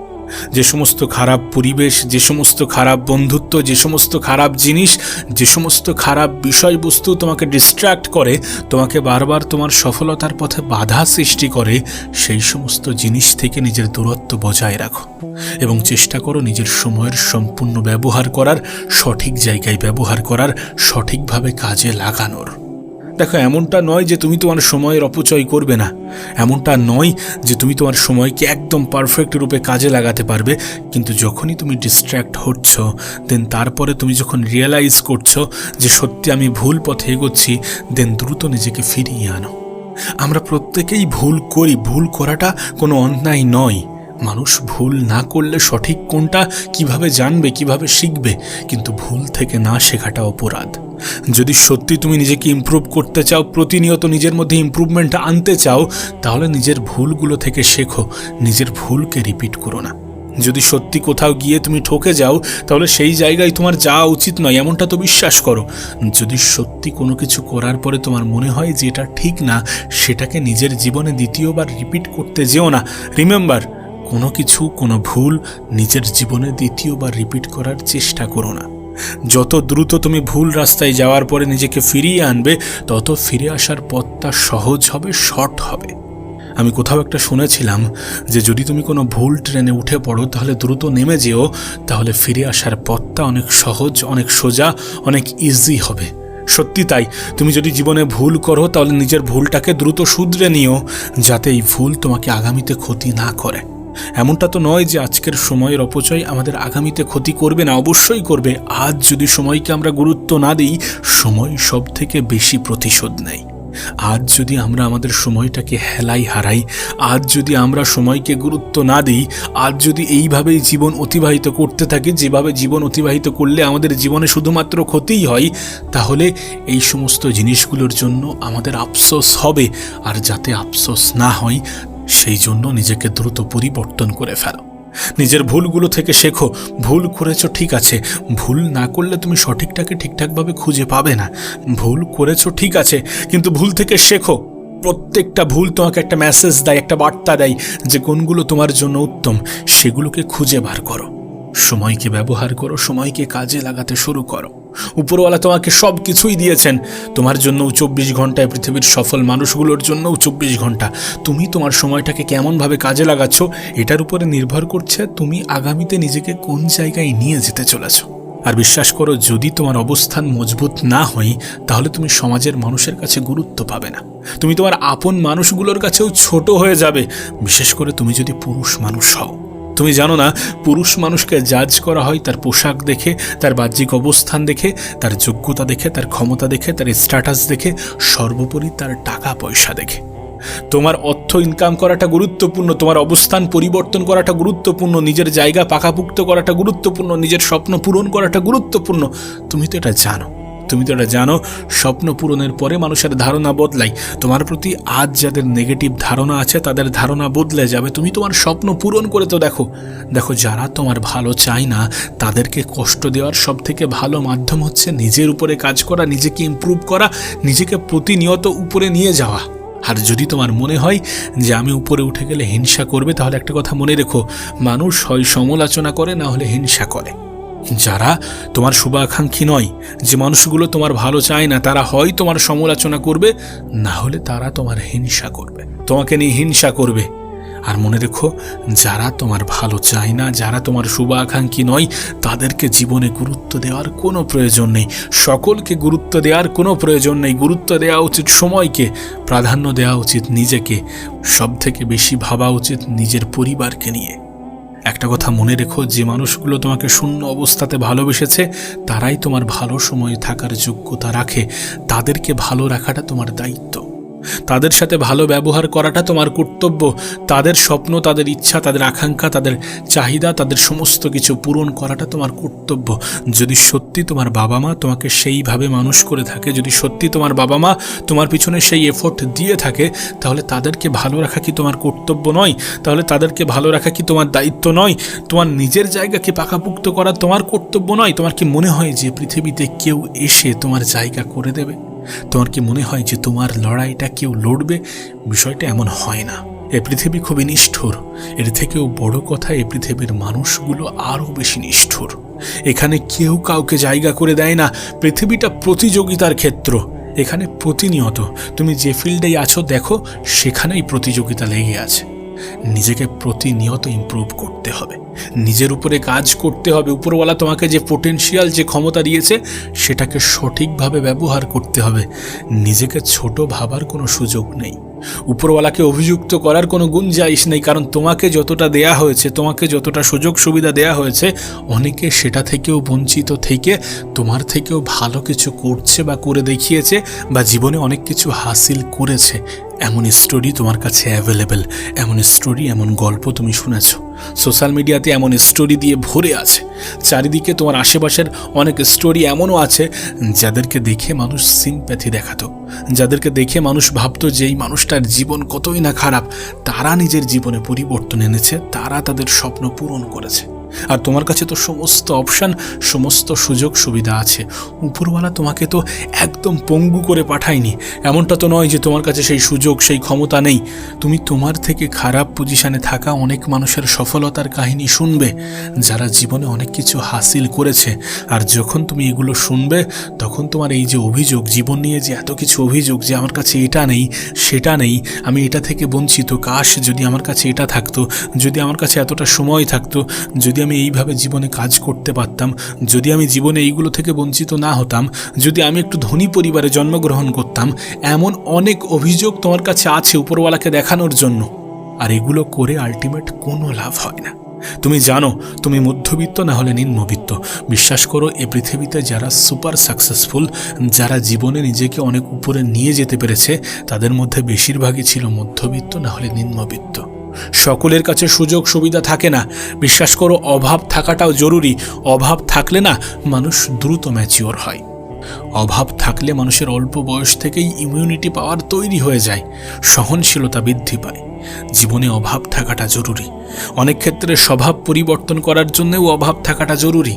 A: যে সমস্ত খারাপ পরিবেশ, যে সমস্ত খারাপ বন্ধুত্ব, যে সমস্ত খারাপ জিনিস, যে সমস্ত খারাপ বিষয়বস্তু তোমাকে ডিস্ট্র্যাক্ট করে, তোমাকে বারবার তোমার সফলতার পথে বাধা সৃষ্টি করে, সেই সমস্ত জিনিস থেকে নিজের দূরত্ব বজায় রাখো এবং চেষ্টা করো নিজের সময়ের সম্পূর্ণ ব্যবহার করার, সঠিক জায়গায় ব্যবহার করার, সঠিকভাবে কাজে লাগানোর। দেখো, এমনটা নয় যে তুমি তোমার সময়ের অপচয় করবে না, এমনটা নয় যে তুমি তোমার সময়কে একদম পারফেক্ট রূপে কাজে লাগাতে পারবে, কিন্তু যখনই তুমি ডিস্ট্র্যাক্ট হচ্ছ, দেন তারপরে তুমি যখন রিয়েলাইজ করছো যে সত্যি আমি ভুল পথে এগোচ্ছি, দেন দ্রুত নিজেকে ফিরিয়ে আনো। আমরা প্রত্যেকেই ভুল করি, ভুল করাটা কোনো অন্যায় নয়। মানুষ ভুল না করলে সঠিক কোনটা কিভাবে জানবে, কিভাবে শিখবে? কিন্তু ভুল থেকে না শেখাটা অপরাধ। যদি সত্যি তুমি নিজেকে ইমপ্রুভ করতে চাও, প্রতিনিয়ত নিজের মধ্যে ইমপ্রুভমেন্ট আনতে চাও, তাহলে নিজের ভুলগুলো থেকে শেখো, নিজের ভুলকে রিপিট করো না। যদি সত্যি কোথাও গিয়ে তুমি ঠকে যাও, তাহলে সেই জায়গায় তোমার যাওয়া উচিত নয়, এমনটা তো বিশ্বাস করো। যদি সত্যি কোনো কিছু করার পরে তোমার মনে হয় যে এটা ঠিক না, সেটাকে নিজের জীবনে দ্বিতীয়বার রিপিট করতে যেও না। রিমেম্বার, কোনো কিছু, কোনো ভুল নিজের জীবনে দ্বিতীয়বার রিপিট করার চেষ্টা করো না। যত দ্রুত তুমি ভুল রাস্তায় যাওয়ার পরে নিজেকে ফিরিয়ে আনবে, তত ফিরে আসার পথটা সহজ হবে, শর্ট হবে। আমি কোথাও একটা শুনেছিলাম যে যদি তুমি কোনো ভুল ট্রেনে উঠে পড়ো, তাহলে দ্রুত নেমে যেও, তাহলে ফিরে আসার পথটা অনেক সহজ, অনেক সোজা, অনেক ইজি হবে। সত্যি তাই। তুমি যদি জীবনে ভুল করো, তাহলে নিজের ভুলটাকে দ্রুত শুধরে নিও, যাতে এই ভুল তোমাকে আগামীতে ক্ষতি না করে। এমনটা তো নয় যে আজকের সময়ের অপচয় আমাদের আগামীতে ক্ষতি করবে না, অবশ্যই করবে। আজ যদি সময়কে আমরা গুরুত্ব না দিই, সময় সব থেকে বেশি প্রতিশোধ নেয়। আজ যদি আমরা আমাদের সময়টাকে হেলাই হারাই, আজ যদি আমরা সময়কে গুরুত্ব না দিই, আজ যদি এইভাবেই জীবন অতিবাহিত করতে থাকি, যেভাবে জীবন অতিবাহিত করলে আমাদের জীবনে শুধুমাত্র ক্ষতিই হয়, তাহলে এই সমস্ত জিনিসগুলোর জন্য আমাদের আফসোস হবে। আর যাতে আফসোস না হয়, সেই জন্য নিজেকে দ্রুত পরিবর্তন করে ফেলো। নিজের ভুলগুলো থেকে শেখো। ভুল করেছো, ঠিক আছে, ভুল না করলে তুমি সঠিকটাকে ঠিকঠাকভাবে খুঁজে পাবে না। ভুল করেছো, ঠিক আছে, কিন্তু ভুল থেকে শেখো। প্রত্যেকটা ভুল তোমাকে একটা মেসেজ দেয়, একটা বার্তা দেয় যে কোনগুলো তোমার জন্য উত্তম, সেগুলোকে খুঁজে বার করো। সময়কে ব্যবহার করো, সময়কে কাজে লাগাতে শুরু করো। উপরওয়ালা তোমাকে সব কিছুই দিয়েছেন, তোমার জন্যও 24 ঘন্টায়, পৃথিবীর সফল মানুষগুলোর জন্যও 24 ঘন্টা। তুমি তোমার সময়টাকে কেমনভাবে কাজে লাগাচ্ছ এটার উপরে নির্ভর করছে তুমি আগামীতে নিজেকে কোন জায়গায় নিয়ে যেতে চলেছ। আর বিশ্বাস করো, যদি তোমার অবস্থান মজবুত না হয় তাহলে তুমি সমাজের মানুষের কাছে গুরুত্ব পাবে না, তুমি তোমার আপন মানুষগুলোর কাছেও ছোট হয়ে যাবে। বিশেষ করে তুমি যদি পুরুষ মানুষ হও। তুমি জানো না, পুরুষ মানুষকে জাজ করা হয় তার পোশাক দেখে, তার বাহ্যিক অবস্থান দেখে, তার যোগ্যতা দেখে, তার ক্ষমতা দেখে, তার স্ট্যাটাস দেখে, সর্বোপরি তার টাকা পয়সা দেখে। তোমার অর্থ ইনকাম করাটা গুরুত্বপূর্ণ, তোমার অবস্থান পরিবর্তন করাটা গুরুত্বপূর্ণ, নিজের জায়গা পাকাপুক্ত করাটা গুরুত্বপূর্ণ, নিজের স্বপ্ন পূরণ করাটা গুরুত্বপূর্ণ। তুমি তো এটা জানো, স্বপ্ন পূরণের পরে মানুষের ধারণা বদলায়। তোমার প্রতি আজ যাদের নেগেটিভ ধারণা আছে তাদের ধারণা বদলে যাবে। তুমি তোমার স্বপ্ন পূরণ করে তো দেখো, যারা তোমার ভালো চায় না তাদেরকে কষ্ট দেওয়ার সবথেকে ভালো মাধ্যম হচ্ছে নিজের উপরে কাজ করা, নিজেকে ইমপ্রুভ করা, নিজেকে প্রতিনিয়ত উপরে নিয়ে যাওয়া। আর যদি তোমার মনে হয় যে আমি উপরে উঠে গেলে হিংসা করবে, তাহলে একটা কথা মনে রেখো, মানুষ হয় সমালোচনা করে, না হলে হিংসা করে। যারা তোমার শুভাকাঙ্ক্ষী নয়, যে মানুষগুলো তোমার ভালো চায় না, তারা হয় তোমার সমালোচনা করবে, না হলে তারা তোমার হিংসা করবে, তোমাকে নিয়ে হিংসা করবে। আর মনে রেখো, যারা তোমার ভালো চায় না, যারা তোমার শুভাকাঙ্ক্ষী নয়, তাদেরকে জীবনে গুরুত্ব দেওয়ার কোনো প্রয়োজন নেই, সকলকে গুরুত্ব দেওয়ার কোনো প্রয়োজন নেই। গুরুত্ব দেওয়া উচিত সময়কে, প্রাধান্য দেওয়া উচিত নিজেকে, সবথেকে বেশি ভাবা উচিত নিজের পরিবারকে নিয়ে। একটা কথা মনে রেখো, যে মানুষগুলো তোমাকে শূন্য অবস্থাতে ভালোবেসেছে তারাই তোমার ভালো সময়ে থাকার যোগ্যতা রাখে। তাদেরকে ভালো রাখাটা তোমার দায়িত্ব, তাদের সাথে ভালো ব্যবহার করাটা তোমার কর্তব্য। তাদের স্বপ্ন, তাদের ইচ্ছা, তাদের আকাঙ্ক্ষা, তাদের চাহিদা, তাদের সমস্ত কিছু পূরণ করাটা তোমার কর্তব্য। যদি সত্যি তোমার বাবা মা তোমাকে সেইভাবে মানুষ করে থাকে, যদি সত্যি তোমার বাবা মা তোমার পিছনে সেই এফোর্ট দিয়ে থাকে, তাহলে তাদেরকে ভালো রাখা কি তোমার কর্তব্য নয়? তাহলে তাদেরকে ভালো রাখা কি তোমার দায়িত্ব নয়? তোমার নিজের জায়গাকে পাকাপুক্ত করা তোমার কর্তব্য নয়? তোমার কি মনে হয় যে পৃথিবীতে কেউ এসে তোমার জায়গা করে দেবে? তোমার কি মনে হয় যে তোমার লড়াইটা কেউ লড়বে? বিষয়টা এমন হয় না। এ পৃথিবী খুবই নিষ্ঠুর। এর থেকেও বড় কথা, এ পৃথিবীর মানুষগুলো আরও বেশি নিষ্ঠুর। এখানে কেউ কাউকে জায়গা করে দেয় না। পৃথিবীটা প্রতিযোগিতার ক্ষেত্র। এখানে প্রতিনিয়ত তুমি যে ফিল্ডেই আছো দেখো, সেখানেই প্রতিযোগিতা লেগে আছে। নিজেকে প্রতিনিয়ত ইমপ্রুভ করতে হবে, নিজের উপরে কাজ করতে হবে। উপরওয়ালা তোমাকে যে পোটেনশিয়াল, যে ক্ষমতা দিয়েছে, সেটাকে সঠিকভাবে ব্যবহার করতে হবে। নিজেকে ছোট ভাবার কোনো সুযোগ নেই, উপরওয়ালাকে অভিযুক্ত করার কোনো গুঞ্জাইশ নেই। কারণ তোমাকে যতটা দেয়া হয়েছে, তোমাকে যতটা সুযোগ সুবিধা দেয়া হয়েছে, অনেকে সেটা থেকেও বঞ্চিত থেকে তোমার থেকেও ভালো কিছু করছে বা করে দেখিয়েছে, বা জীবনে অনেক কিছু হাসিল করেছে। এমন স্টোরি তোমার কাছে অ্যাভেলেবেল, এমন স্টোরি, এমন গল্প তুমি শুনেছ। সোশ্যাল মিডিয়াতে এমন স্টোরি দিয়ে ভরে আছে। চারিদিকে তোমার আশেপাশের অনেক স্টোরি এমনও আছে যাদেরকে দেখে মানুষ সিম্প্যাথি দেখাতো, যাদেরকে দেখে মানুষ ভাবতো যে এই মানুষটার জীবন কতই না খারাপ। তারা নিজের জীবনে পরিবর্তন এনেছে, তারা তাদের স্বপ্ন পূরণ করেছে। আর তোমার কাছে তো সমস্ত অপশান, সমস্ত সুযোগ সুবিধা আছে। উপরওয়ালা তোমাকে তো একদম পঙ্গু করে পাঠায়নি। এমনটা তো নয় যে তোমার কাছে সেই সুযোগ, সেই ক্ষমতা নেই। তুমি তোমার থেকে খারাপ পজিশনে থাকা অনেক মানুষের সফলতার কাহিনী শুনবে, যারা জীবনে অনেক কিছু হাসিল করেছে। আর যখন তুমি এগুলো শুনবে, তখন তোমার এই যে অভিযোগ, জীবন নিয়ে যে এত কিছু অভিযোগ, যে আমার কাছে এটা নেই, সেটা নেই, আমি এটা থেকে বঞ্চিত, কাশ যদি আমার কাছে এটা থাকতো, যদি আমার কাছে এতটা সময় থাকতো, যদি আমি এইভাবে জীবনে কাজ করতে পারতাম, যদি আমি জীবনে এইগুলো থেকে বঞ্চিত না হতাম, যদি আমি একটু ধনী পরিবারে জন্মগ্রহণ করতাম, এমন অনেক অভিযোগ তোমার কাছে আছে উপরওয়ালাকে দেখানোর জন্য। আর এগুলো করে আলটিমেট কোনো লাভ হয় না। তুমি জানো তুমি মধ্যবিত্ত না হলে নিম্নবিত্ত। বিশ্বাস করো, এ পৃথিবীতে যারা সুপার সাকসেসফুল, যারা জীবনে নিজেকে অনেক উপরে নিয়ে যেতে পেরেছে, তাদের মধ্যে বেশিরভাগই ছিল মধ্যবিত্ত না হলে নিম্নবিত্ত। সকলের কাছে সুযোগ সুবিধা থাকে না। বিশ্বাস করো, অভাব থাকাটাও জরুরি। অভাব থাকলে না মানুষ দ্রুত ম্যাচিওর হয়। অভাব থাকলে মানুষের অল্প বয়স থেকেই ইমিউনিটি পাওয়ার তৈরি হয়ে যায়, সহনশীলতা বৃদ্ধি পায়। জীবনে অভাব থাকাটা জরুরি। অনেক ক্ষেত্রে স্বভাব পরিবর্তন করার জন্যও অভাব থাকাটা জরুরি।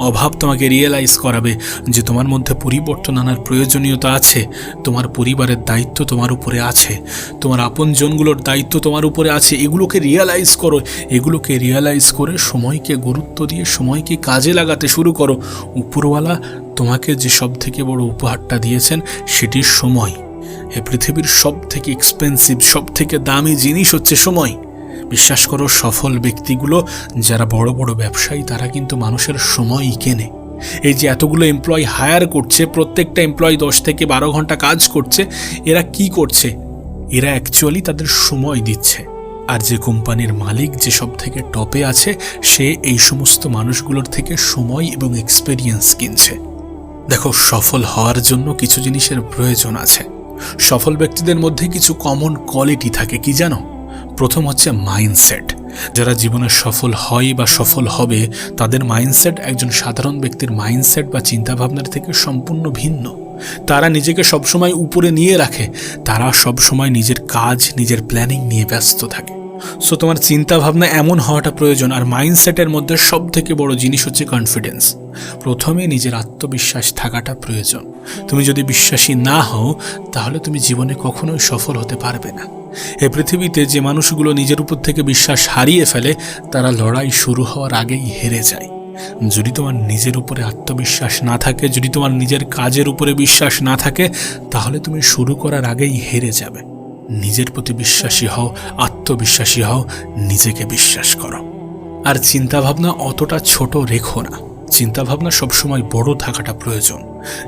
B: অভাব তোমাকে রিয়েলাইজ করাবে যে তোমার মধ্যে পরিবর্তন আনার প্রয়োজনীয়তা আছে। তোমার পরিবারের দায়িত্ব তোমার উপরে আছে, তোমার আপনজনগুলোর দায়িত্ব তোমার উপরে আছে। এগুলোকে রিয়েলাইজ করো, এগুলোকে রিয়েলাইজ করে সময়কে গুরুত্ব দিয়ে সময়কে কাজে লাগাতে শুরু করো। উপরওয়ালা তোমাকে যে সব থেকে বড় উপহারটা দিয়েছেন সেটি সময়। এ পৃথিবীর সব থেকে এক্সপেন্সিভ, সব থেকে দামি জিনিস হচ্ছে সময়। বিশ্বাস করো, সফল ব্যক্তিগুলো যারা বড় বড় ব্যবসায়ী তারা কিন্তু মানুষের সময়ই কেনে। এই যে এতগুলো এমপ্লয়ি হায়ার করছে, প্রত্যেকটা এমপ্লয়ি 10 থেকে 12 ঘন্টা কাজ করছে, এরা কি করছে? এরা অ্যাকচুয়ালি তাদের সময় দিচ্ছে। আর যে কোম্পানির মালিক যে সব থেকে টপে আছে, সে এই সমস্ত মানুষগুলোর থেকে সময় এবং এক্সপেরিয়েন্স কিনছে। দেখো, সফল হওয়ার জন্য কিছু জিনিসের প্রয়োজন আছে। সফল ব্যক্তিদের মধ্যে কিছু কমন কোয়ালিটি থাকে, কি জানো? প্রথম হচ্ছে মাইন্ডসেট। যারা জীবনে সফল হয় বা সফল হবে, তাদের মাইন্ডসেট একজন সাধারণ ব্যক্তির মাইন্ডসেট বা চিন্তাভাবনার থেকে সম্পূর্ণ ভিন্ন। তারা নিজেকে সবসময় উপরে নিয়ে রাখে, তারা সবসময় নিজের কাজ, নিজের প্ল্যানিং নিয়ে ব্যস্ত থাকে। সো তোমার চিন্তাভাবনা এমন হওয়াটা প্রয়োজন। আর মাইন্ডসেটের মধ্যে সব থেকে বড় জিনিস হচ্ছে কনফিডেন্স। প্রথমে নিজের আত্মবিশ্বাস থাকাটা প্রয়োজন। তুমি যদি বিশ্বাসী না হও, তাহলে তুমি জীবনে কখনোই সফল হতে পারবে না। এই পৃথিবীতে যে মানুষগুলো নিজের উপর থেকে বিশ্বাস হারিয়ে ফেলে, তারা লড়াই শুরু হওয়ার আগেই হেরে যায়। যদি তোমার নিজের উপরে আত্মবিশ্বাস না থাকে, যদি তোমার নিজের কাজের উপরে বিশ্বাস না থাকে, তাহলে তুমি শুরু করার আগেই হেরে যাবে। নিজের প্রতি বিশ্বাসী হও, আত্মবিশ্বাসী হও, নিজেকে বিশ্বাস করো। আর চিন্তাভাবনা অতটা ছোট রেখো না। চিন্তাভাবনা সবসময় বড় থাকাটা প্রয়োজন।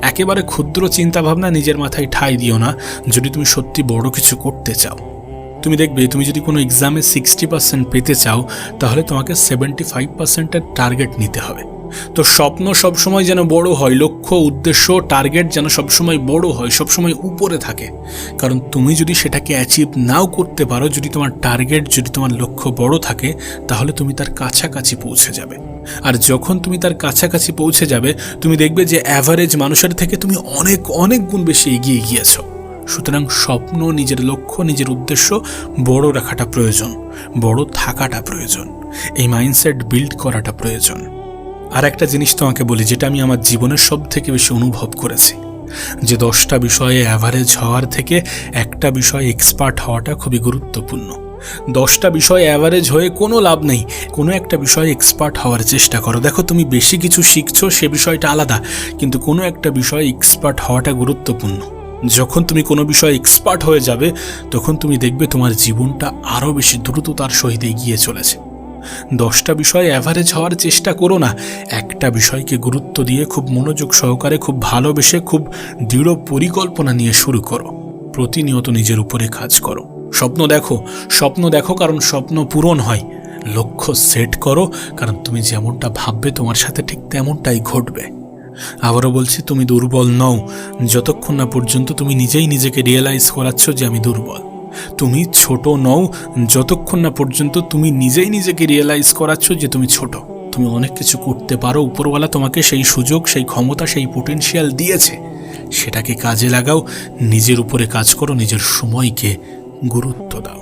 B: একেবারে ক্ষুদ্র চিন্তাভাবনা নিজের মাথায় ঠাঁই দিও না যদি তুমি সত্যি বড় কিছু করতে চাও। তুমি দেখবে, তুমি যদি কোনো এক্সামে 60% পেতে চাও, তাহলে তোমাকে 75%-এর টার্গেট নিতে হবে। তো স্বপ্ন সবসময় যেন বড় হয়, লক্ষ্য, উদ্দেশ্য, টার্গেট যেন সবসময় বড় হয়, সবসময় উপরে থাকে। কারণ তুমি যদি সেটাকে অ্যাচিভ নাও করতে পারো, যদি তোমার টার্গেট, যদি তোমার লক্ষ্য বড় থাকে, তাহলে তুমি তার কাছাকাছি পৌঁছে যাবে। আর যখন তুমি তার কাছাকাছি পৌঁছে যাবে, তুমি দেখবে যে অ্যাভারেজ মানুষের থেকে তুমি অনেক অনেক গুণ বেশি এগিয়ে গিয়েছো। সুতরাং স্বপ্ন, নিজের লক্ষ্য, নিজের উদ্দেশ্য বড় রাখাটা প্রয়োজন, বড় থাকাটা প্রয়োজন, এই মাইন্ডসেট বিল্ড করাটা প্রয়োজন। আর একটা জিনিস তোমাকে বলি, যেটা আমি আমার জীবনের সব থেকে বেশি অনুভব করেছি, যে 10টা বিষয়ে অ্যাভারেজ হওয়ার থেকে একটা বিষয়ে এক্সপার্ট হওয়াটা খুবই গুরুত্বপূর্ণ। 10টা বিষয়ে অ্যাভারেজ হয়ে কোনো লাভ নেই, কোনো একটা বিষয়ে এক্সপার্ট হওয়ার চেষ্টা করো। দেখো, তুমি বেশি কিছু শিখছো সে বিষয়টা আলাদা, কিন্তু কোনো একটা বিষয়ে এক্সপার্ট হওয়াটা গুরুত্বপূর্ণ। যখন তুমি কোনো বিষয়ে এক্সপার্ট হয়ে যাবে, তখন তুমি দেখবে তোমার জীবনটা আরও বেশি দ্রুততার সহিত এগিয়ে চলেছে। 10টা বিষয়ে অ্যাভারেজ হওয়ার চেষ্টা করো না, একটা বিষয়কে গুরুত্ব দিয়ে খুব মনোযোগ সহকারে, খুব ভালোবেসে, খুব দৃঢ় পরিকল্পনা নিয়ে শুরু করো। প্রতিনিয়ত নিজের উপরে কাজ করো। স্বপ্ন দেখো কারণ স্বপ্ন পূরণ হয়। লক্ষ্য সেট করো, কারণ তুমি যেমনটা ভাববে তোমার সাথে ঠিক তেমনটাই ঘটবে। আবারও বলছি, তুমি দুর্বল নও যতক্ষণ না পর্যন্ত তুমি নিজেই নিজেকে রিয়েলাইজ করাচ্ছ যে আমি দুর্বল। তুমি ছোট নও যতক্ষণ না পর্যন্ত তুমি নিজেই নিজেকে রিয়েলাইজ করাচ্ছ যে তুমি ছোট। তুমি অনেক কিছু করতে পারো, উপরওয়ালা তোমাকে সেই সুযোগ, সেই ক্ষমতা, সেই পোটেনশিয়াল দিয়েছে। সেটাকে কাজে লাগাও, নিজের উপরে কাজ করো, নিজের সময়কে গুরুত্ব দাও।